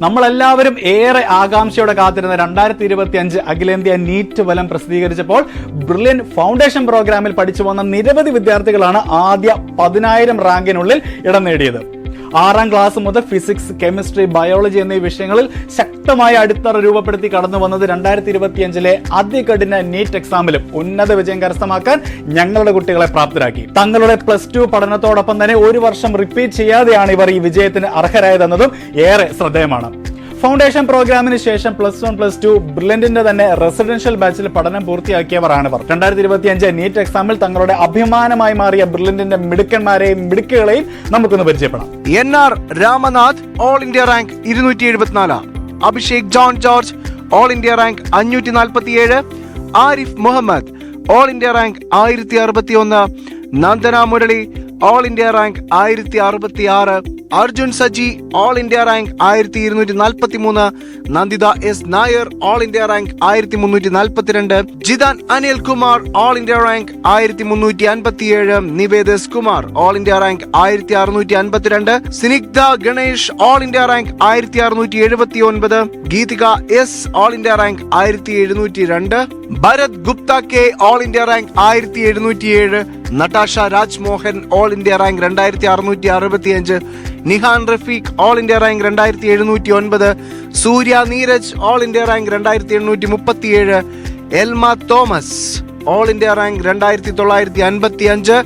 നമ്മളെല്ലാവരും ഏറെ ആകാംക്ഷയോടെ കാത്തിരുന്ന 2025 അഖിലേന്ത്യാ നീറ്റ് ഫലം പ്രസിദ്ധീകരിച്ചപ്പോൾ ബ്രില്യൻ ഫൗണ്ടേഷൻ പ്രോഗ്രാമിൽ പഠിച്ചു വന്ന നിരവധി വിദ്യാർത്ഥികളാണ് ആദ്യ 10,000 റാങ്കിനുള്ളിൽ ഇടം നേടിയത്. 6ാം ക്ലാസ് മുതൽ ഫിസിക്സ്, കെമിസ്ട്രി, ബയോളജി എന്നീ വിഷയങ്ങളിൽ ശക്തമായ അടിത്തറ രൂപപ്പെടുത്തി കടന്നു വന്നത് 2025 അതികഠിന നീറ്റ് എക്സാമിലും ഉന്നത വിജയം കരസ്ഥമാക്കാൻ ഞങ്ങളുടെ കുട്ടികളെ പ്രാപ്തരാക്കി. തങ്ങളുടെ +2 പഠനത്തോടൊപ്പം തന്നെ ഒരു വർഷം റിപ്പീറ്റ് ചെയ്യാതെയാണ് ഇവർ ഈ വിജയത്തിന് അർഹരായതെന്നതും ഏറെ ശ്രദ്ധേയമാണ്. ഫൗണ്ടേഷൻ പ്രോഗ്രാമിന് ശേഷം +1, +2 ബ്രില്യന്റിന്റെ തന്നെ റെസിഡൻഷ്യൽ ബാച്ചിൽ പഠനം പൂർത്തിയാക്കിയവരാണിവർ. 2025 നീറ്റ് എക്സാമിൽ തങ്ങളുടെ അഭിമാനമായി മാറിയ ബ്രില്യന്റിന്റെ മിടുക്കന്മാരെയും മിടുക്കുകളെയും നമുക്കൊന്ന് പരിചയപ്പെടാം. NR Ramanath all India rank 274, Abhishek John George all India rank 547, Arif Muhammad all India rank 1061, Nandana Murali all India rank 1066, Arjun Saji all India rank 1243, Nanditha S Nair all India rank 1342, Jithan Anil Kumar all India rank 1357, Nivedas Kumar all India rank 1652, Snigdha Ganesh all India rank 1679, Geethika S all India rank 1702, Bharat Gupta K all India rank 1707, Natasha Rajmohan all India rank 2665, Nihan Rafeeq all India rank 2709, Surya Neeraj all India rank 2837, Elma Thomas all India rank 2955,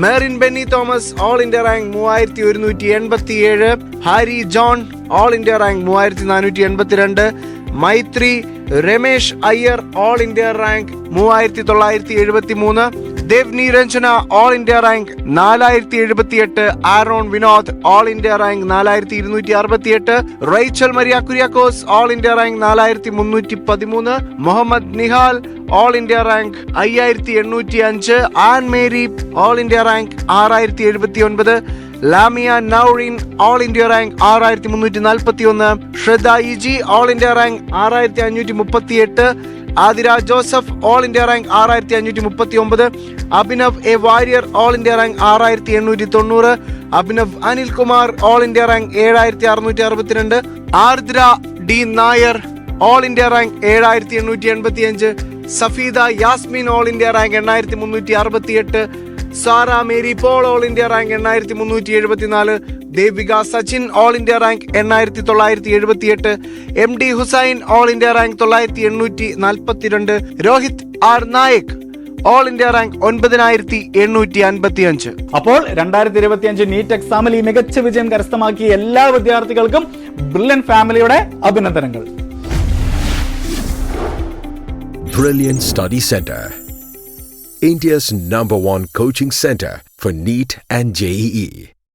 Merin Benny Thomas all India rank 3187, Harry John all India rank 3482, Maithri Ramesh Iyer all India rank 3973, Devni Ranjana all India rank 4078, Aaron Vinod all India rank 4268, Rachel Maria Kuriakose all India rank 4313, Muhammad Nihal all India rank 5805, Ann Mary all India rank 6079, Lamiya Naurin all India rank 6341, Shraddha EG all India rank 6538, Athira Joseph all India rank 6539, Abhinav A Warrier all India rank 6890, Abhinav Anil Kumar all India rank 7662, Ardra D Nair all India rank 7885, Safeeda Yasmin all India rank 8368, Sara Mary Paul all India rank 8374, Devika Sachin all India rank 8978, MD Hussain all India rank 9842, Rohith R Nayak all India rank 9855. അപ്പോൾ 2025 NEET എക്സാമിൽ ഈ മികച്ച വിജയം കരസ്ഥമാക്കിയ എല്ലാ വിദ്യാർത്ഥികൾക്കും brilliant ഫാമിലിയുടെ അഭിനന്ദനങ്ങൾ. Brilliant Study Center, India's #1 coaching center for NEET and JEE.